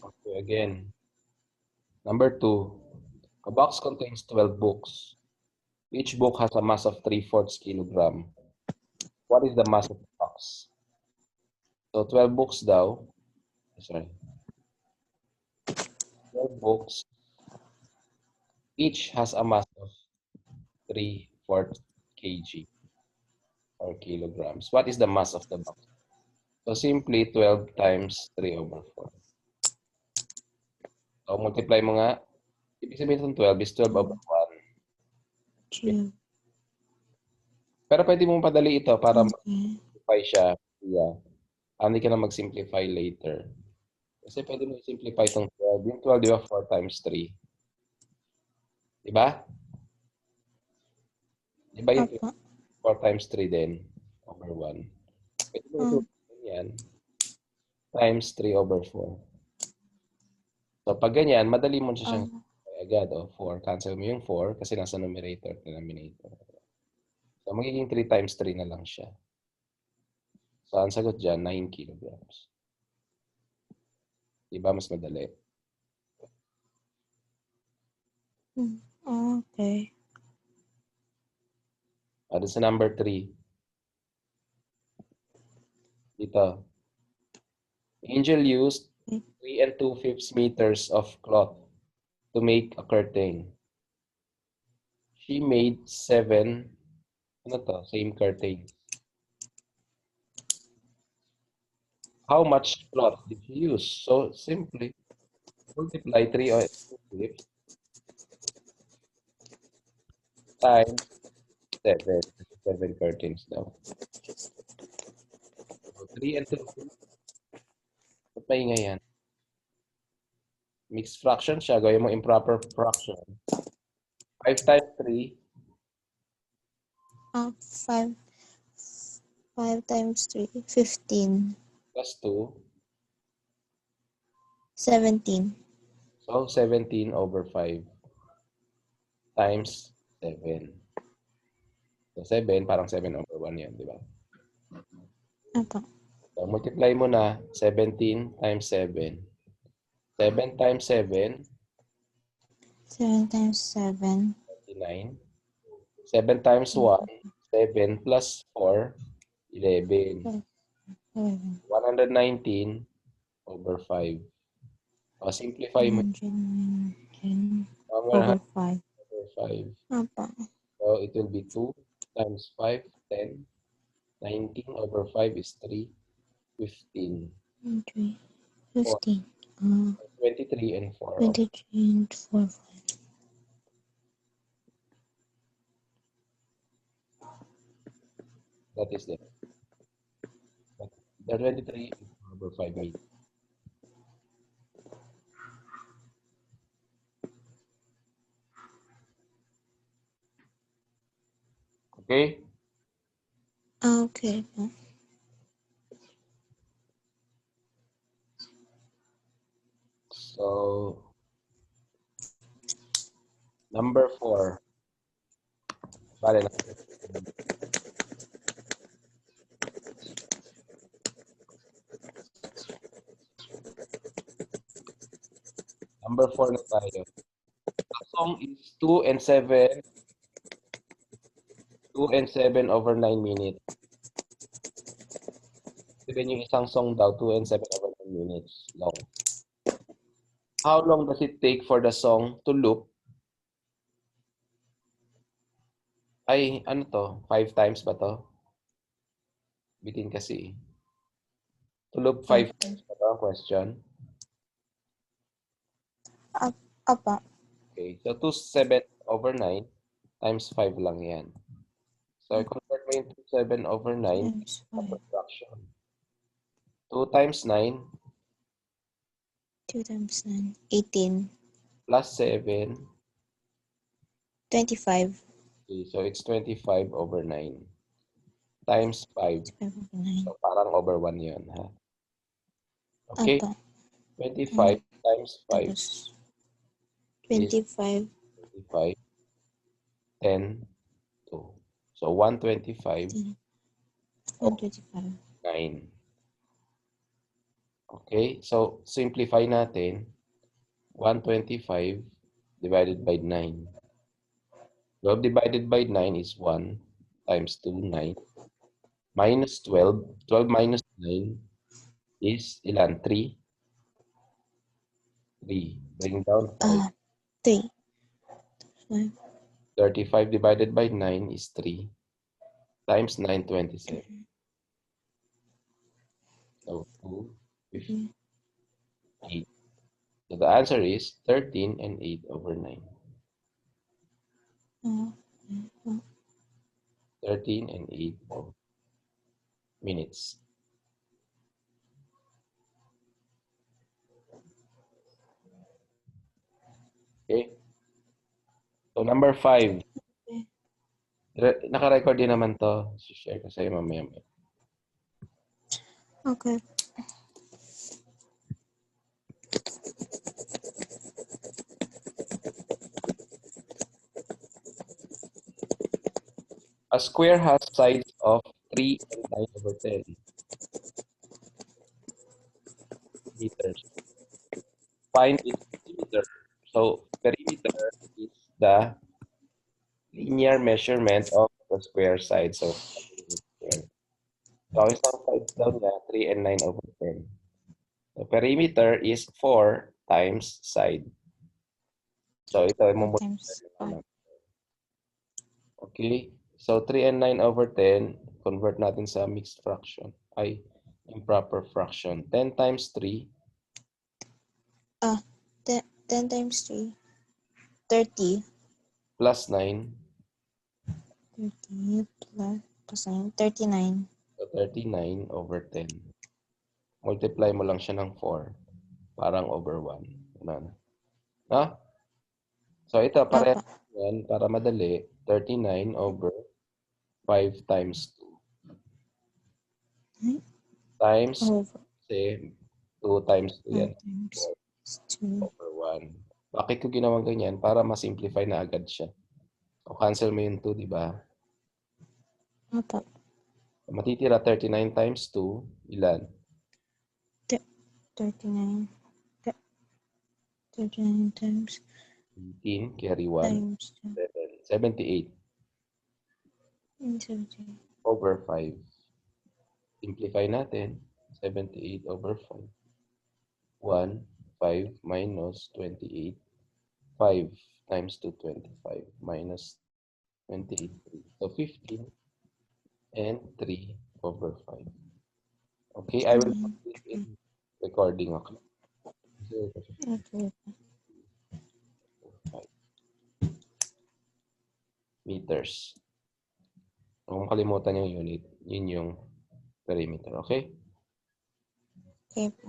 Okay, again. Number 2. A box contains 12 books. Each book has a mass of 3/4 kilogram. What is the mass of the box? So 12 books daw. Sorry. 12 books. Each has a mass of 3/4 kg or kilograms. What is the mass of the box? So simply 12 times 3/4. So multiply mo nga. Ibig sabihin ng 12 is 12/1. True. Pero pwede mong padali ito para Okay. mag-simplify siya. Yeah. Hindi ka na mag-simplify later. Kasi pwede mo i-simplify itong 12. Yung 12, di ba? 4 times 3. Di ba? Di ba yung Apa. 4 times 3 din? Over 1. Pwede mo ito yan. Times 3/4. So pag ganyan, madali mo siya siyang agad. 4. Cancel mo yung 4 kasi nasa numerator at denominator. So magiging 3 times 3 na lang siya. So ang sagot dyan, 9 kilograms. Di ba mas madali? Okay. Doon sa number 3. Dito. Angel used 3 2/5 meters of cloth to make a curtain. She made 7, same curtain. How much cloth did she use? So simply multiply 3 2/5 times 7. 7 curtains daw. So 3 2/5. Ba't maingay yan? Mixed fraction siya. Gawin mo improper fraction. 5 times 3. 5 times 3, 15. Plus 2. 17. So 17/5 times 7. So 7, parang 7/1 yan, di ba? Apa. So multiply mo na 17 times 7. 7 times 7, 7 times 7. 29. 7 times 1, 7 plus 4, 11. 119/5. O, simplify mo. 119 Over over 5. 5. Apa. So it will be 2 times 5, 10. 19/5 is 3. 15. 3, 15. 23 and 4. 23 and 4. That is it. The 23/5 meter. Okay? Okay. So, number 4. Bale na. Number 4 na tayo. The song is 2 and 7. 2 and 7 over 9 minutes. Sabihin yung isang song daw, 2 and 7 over 9 minutes long. How long does it take for the song to loop? Ay, ano to? 5 times ba to? Bitin kasi. To loop 5 times ba to? Question. Apa. Okay, so 2 7 over 9 times 5 lang yan. So, convert mo yung 2 7 over 9 Times sa 5. fraction. 2 times 9 2 times 9. 18. plus 7. 25. Okay, so it's 25 over 9 times 5. 25 over 9. So, parang over 1 yun, ha? Okay, Apa. 25 times 5 Tapos 25. 25, 10, 2. So, 125, 125. 9. Okay? So, simplify natin. 125 divided by 9. 12 divided by 9 is 1 times 2, 9. Minus 12. 12 minus 9 is ilan? 3. 3. Bring down 5. 3. 5. 35 divided by 9 is 3. Times 9, 27. So, 2, 15, 8. So, the answer is 13 and 8 over 9. 13 and 8 minutes. Okay? So, number 5. Naka-record din naman to. Share ko sa'yo mamaya. Okay. A square has sides of 3 and 9 over 10 meters. Find its perimeter. So, perimeter is the linear measurement of the square side. So, square. So, ang isang sides daw niya, 3 and 9 over 10. The perimeter is 4 times side. So, ito, 4 mumultiply times naman. 5. Okay? So, 3 and 9 over 10, convert natin sa mixed fraction. Ay, improper fraction. 10 times 3, 10 times 3. 30. plus 9, 30 plus 9. 39. so 39 over 10. Multiply mo lang siya ng 4. Parang over 1. Ganun. No? So, ito, pareho yan, para madali. 39 over 5 times 2. Times, Over kasi 2 times 2 yan. 5 times 2. Over 1. Bakit ko ginawa ganyan? Para ma-simplify na agad siya. O cancel mo yung 2, di ba? Apa. Matitira 39 times 2, ilan? 39. 39 times 18, carry 1, times 78 70. over 5. Simplify natin. 78 over 5. 1, 5 minus 28. 5 times 2, 25 minus 28, 3. So 15 and 3 over 5. Okay, I will put this in recording. Okay. Okay. 5 meters. Kung kalimutan yung unit, yun yung perimeter. Okay? Okay po.